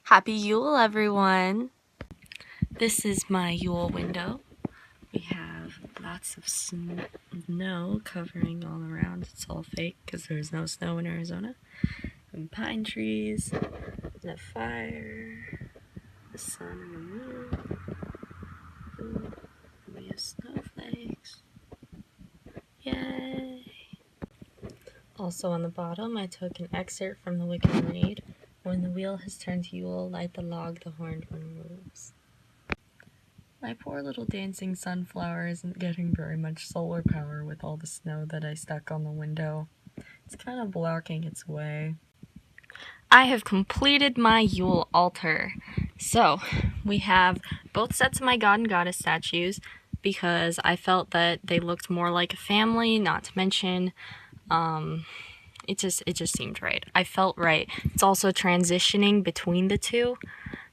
Happy Yule, everyone! This is my Yule window. We have lots of snow covering all around. It's all fake because there's no snow in Arizona. And pine trees, and a fire, the sun and the moon. Ooh, we have snowflakes. Yay! Also on the bottom, I took an excerpt from the Wicked Read. When the wheel has turned to Yule, light the log, the horned one moves. My poor little dancing sunflower isn't getting very much solar power with all the snow that I stuck on the window. It's kind of blocking its way. I have completed my Yule altar. So, we have both sets of my god and goddess statues because I felt that they looked more like a family, not to mention, it just seemed right. I felt right. It's also transitioning between the two.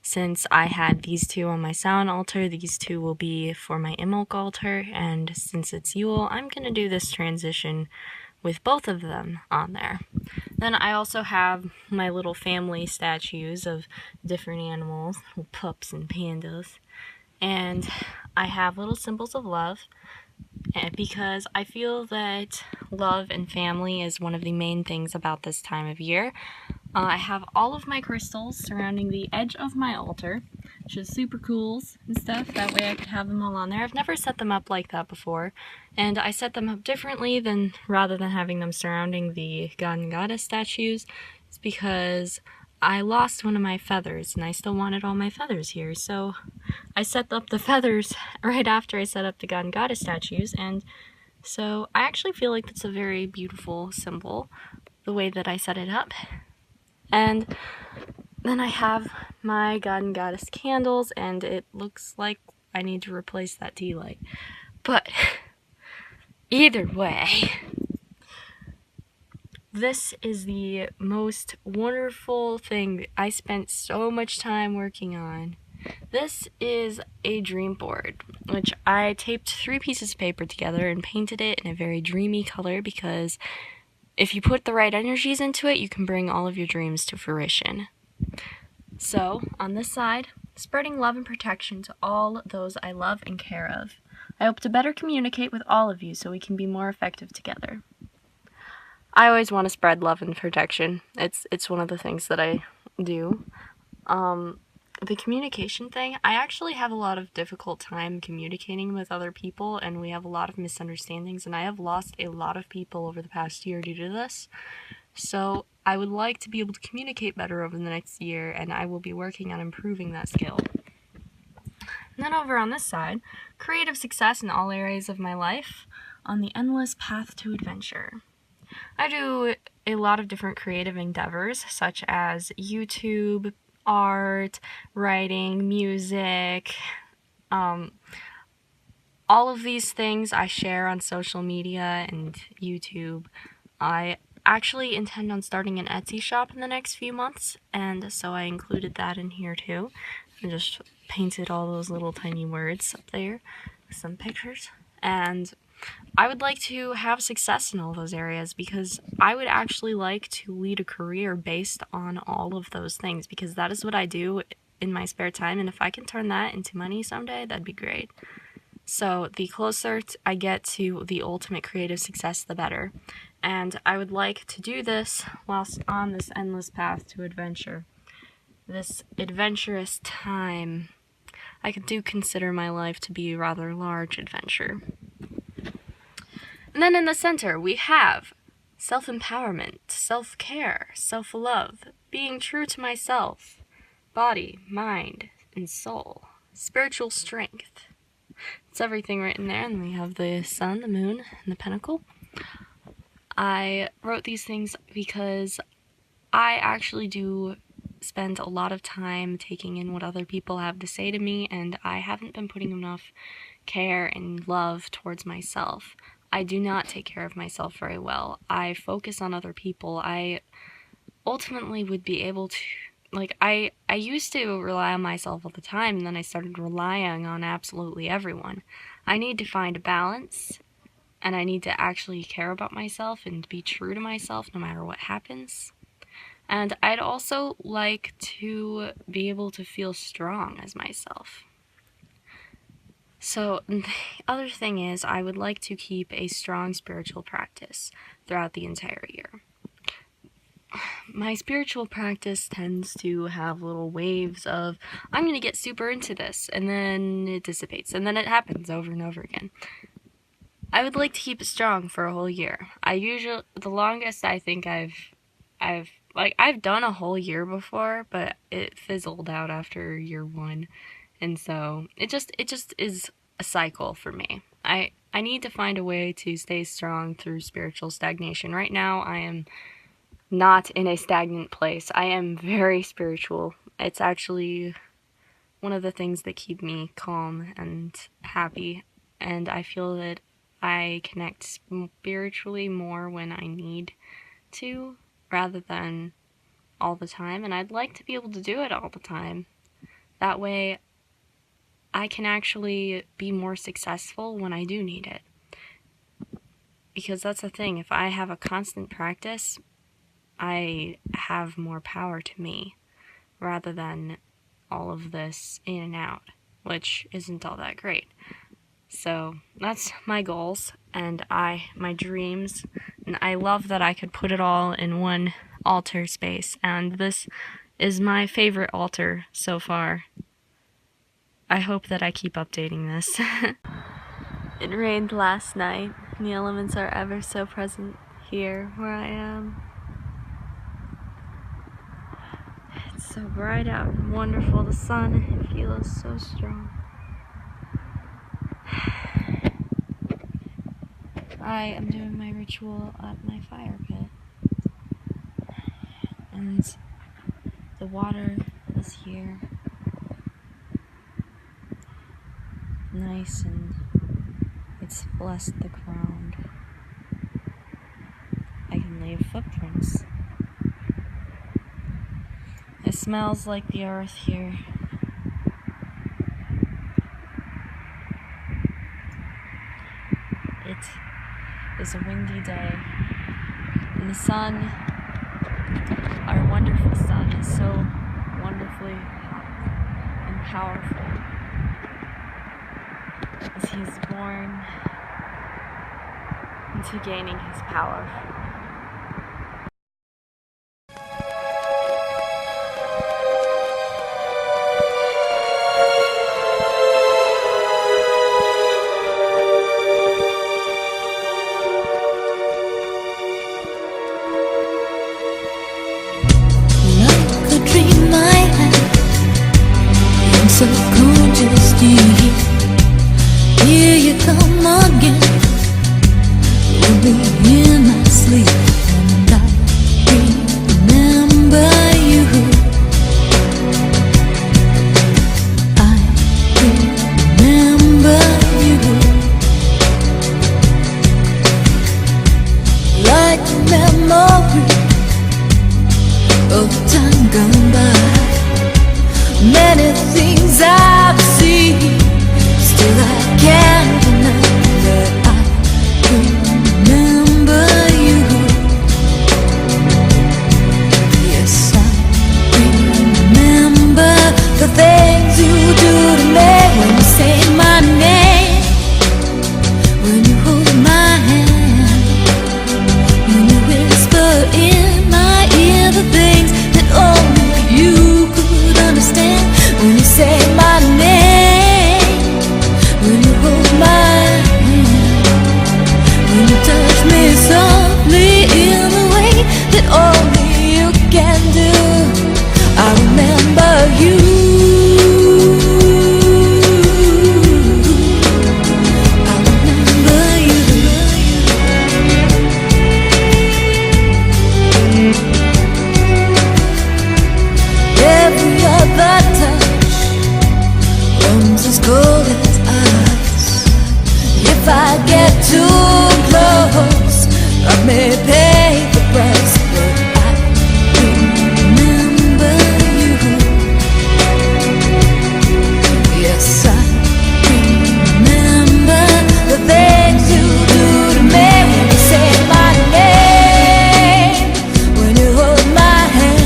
Since I had these two on my Samhain altar, these two will be for my Imbolc altar, and since it's Yule, I'm going to do this transition with both of them on there. Then I also have my little family statues of different animals, pups and pandas, and I have little symbols of love, because I feel that love and family is one of the main things about this time of year. I have all of my crystals surrounding the edge of my altar, which is super cool and stuff. That way I could have them all on there. I've never set them up like that before, and I set them up differently rather than having them surrounding the god and goddess statues. It's because I lost one of my feathers, and I still wanted all my feathers here, so I set up the feathers right after I set up the god and goddess statues, and so I actually feel like that's a very beautiful symbol, the way that I set it up. And then I have my god and goddess candles, and it looks like I need to replace that tea light. But either way, this is the most wonderful thing I spent so much time working on. This is a dream board, which I taped 3 pieces of paper together and painted it in a very dreamy color because if you put the right energies into it, you can bring all of your dreams to fruition. So, on this side, spreading love and protection to all those I love and care of. I hope to better communicate with all of you so we can be more effective together. I always want to spread love and protection. It's one of the things that I do. The communication thing, I actually have a lot of difficult time communicating with other people, and we have a lot of misunderstandings, and I have lost a lot of people over the past year due to this. So I would like to be able to communicate better over the next year, and I will be working on improving that skill. And then over on this side, creative success in all areas of my life on the endless path to adventure. I do a lot of different creative endeavors, such as YouTube, art, writing, music, all of these things I share on social media and YouTube. I actually intend on starting an Etsy shop in the next few months, and so I included that in here too. I just painted all those little tiny words up there with some pictures, and I would like to have success in all those areas because I would actually like to lead a career based on all of those things because that is what I do in my spare time, and if I can turn that into money someday, that'd be great. So the closer I get to the ultimate creative success, the better. And I would like to do this whilst on this endless path to adventure. This adventurous time. I do consider my life to be a rather large adventure. And then in the center, we have self-empowerment, self-care, self-love, being true to myself, body, mind, and soul, spiritual strength. It's everything written there, and we have the sun, the moon, and the pentacle. I wrote these things because I actually do spend a lot of time taking in what other people have to say to me, and I haven't been putting enough care and love towards myself. I do not take care of myself very well. I focus on other people. I ultimately would be able to, I used to rely on myself all the time, and then I started relying on absolutely everyone. I need to find a balance, and I need to actually care about myself and be true to myself no matter what happens. And I'd also like to be able to feel strong as myself. So the other thing is, I would like to keep a strong spiritual practice throughout the entire year. My spiritual practice tends to have little waves of, I'm going to get super into this, and then it dissipates, and then it happens over and over again. I would like to keep it strong for a whole year. The longest I think I've done a whole year before, but it fizzled out after year 1. And so it just is a cycle for me. I need to find a way to stay strong through spiritual stagnation. Right now I am not in a stagnant place. I am very spiritual. It's actually one of the things that keep me calm and happy, and I feel that I connect spiritually more when I need to, rather than all the time, and I'd like to be able to do it all the time. That way I can actually be more successful when I do need it. Because that's the thing, if I have a constant practice, I have more power to me, rather than all of this in and out, which isn't all that great. So that's my goals and my dreams, and I love that I could put it all in one altar space, and this is my favorite altar so far. I hope that I keep updating this. It rained last night, and the elements are ever so present here where I am. It's so bright out and wonderful. The sun, it feels so strong. I am doing my ritual at my fire pit, and the water is here, nice, and it's blessed the ground. I can leave footprints. It smells like the earth here. It is a windy day, and the sun, our wonderful sun, is so wonderfully hot and powerful as he's born into gaining his power. Subconsciously, here you come again. Only in my sleep, and I remember you. I remember you, like a memory of time gone by. Many things I've seen, still I can't deny that I remember you. Yes, I remember the things you do to me when you say my name, when you hold my hand, when you whisper in my ear the things that only you could understand. When you say my name, when you hold my hand, when you touch me softly in a way that only you can do, I remember you. I remember you. Every other touch comes as cold as ice. If I get too close, I may pay the price, but I remember you. Yes, I remember the things you do to me when you say my name, when you hold my hand.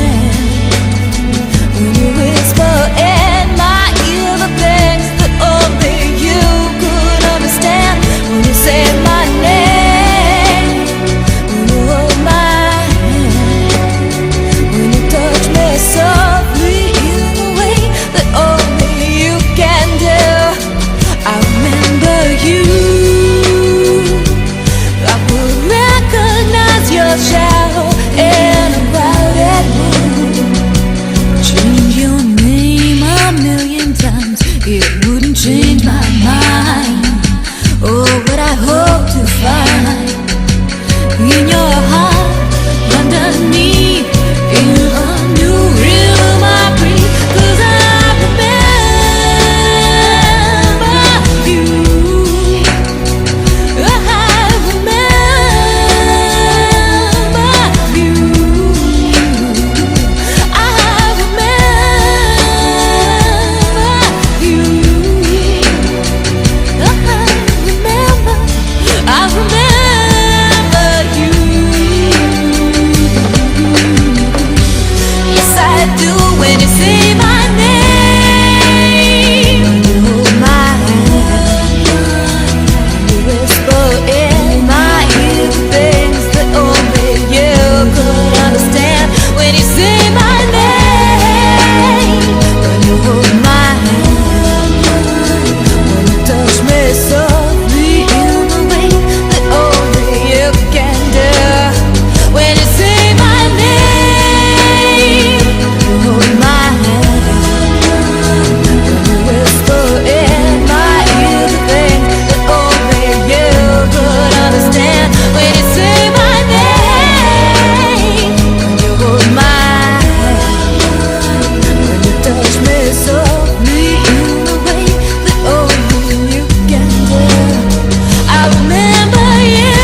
when you say my name, when you hold my hand, when you whisper in my ear the things that only you could understand. When you say my name, when you hold my hand, when you touch me softly in the way that only you can do. When you say my name, when you hold my hand, when you whisper in my ear the things that only you could understand. When you say my name, when you hold my hand, when you touch me softly in the way that only you can do. I remember you.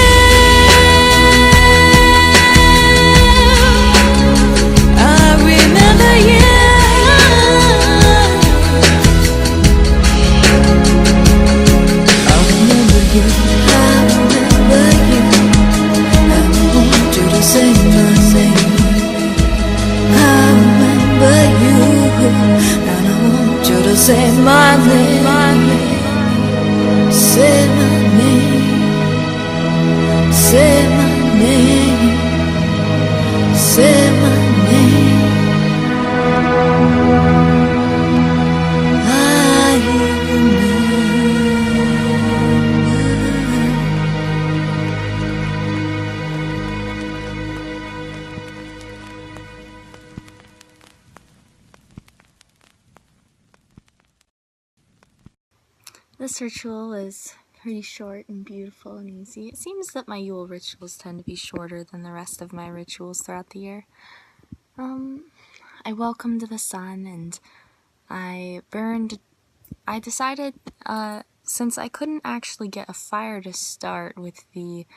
I remember you. I remember you. I remember you. I want you to say my name. I remember you, and I want you to say my name. Say my name. Say my name. Say my name. I remember. This ritual is pretty short and beautiful and easy. It seems that my Yule rituals tend to be shorter than the rest of my rituals throughout the year. I welcomed the sun and I decided, since I couldn't actually get a fire to start with the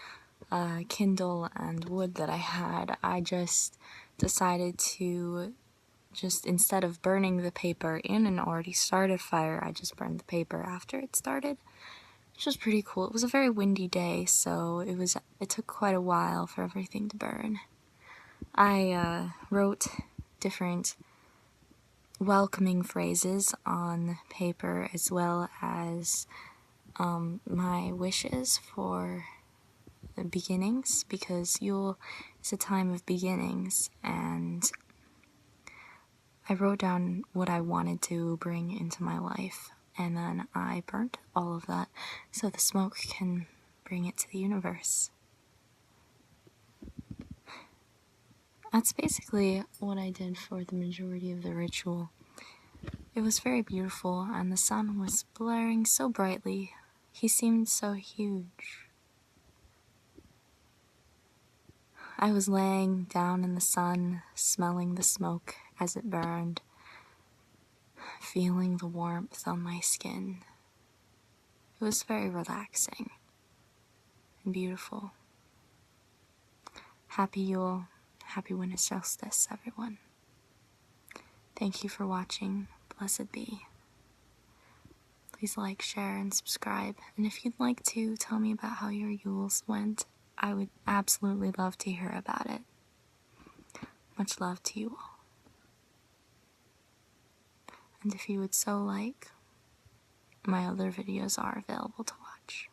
Kindle and wood that I had, I just decided to instead of burning the paper in an already started fire, I just burned the paper after it started, which was pretty cool. It was a very windy day, so it took quite a while for everything to burn. I wrote different welcoming phrases on paper, as well as my wishes for the beginnings, because Yule is a time of beginnings, and I wrote down what I wanted to bring into my life, and then I burnt all of that so the smoke can bring it to the universe. That's basically what I did for the majority of the ritual. It was very beautiful, and the sun was blaring so brightly. He seemed so huge. I was laying down in the sun, smelling the smoke as it burned, feeling the warmth on my skin. It was very relaxing and beautiful. Happy Yule, happy winter solstice, everyone. Thank you for watching. Blessed be. Please like, share, and subscribe. And if you'd like to tell me about how your Yules went, I would absolutely love to hear about it. Much love to you all. And if you would so like, my other videos are available to watch.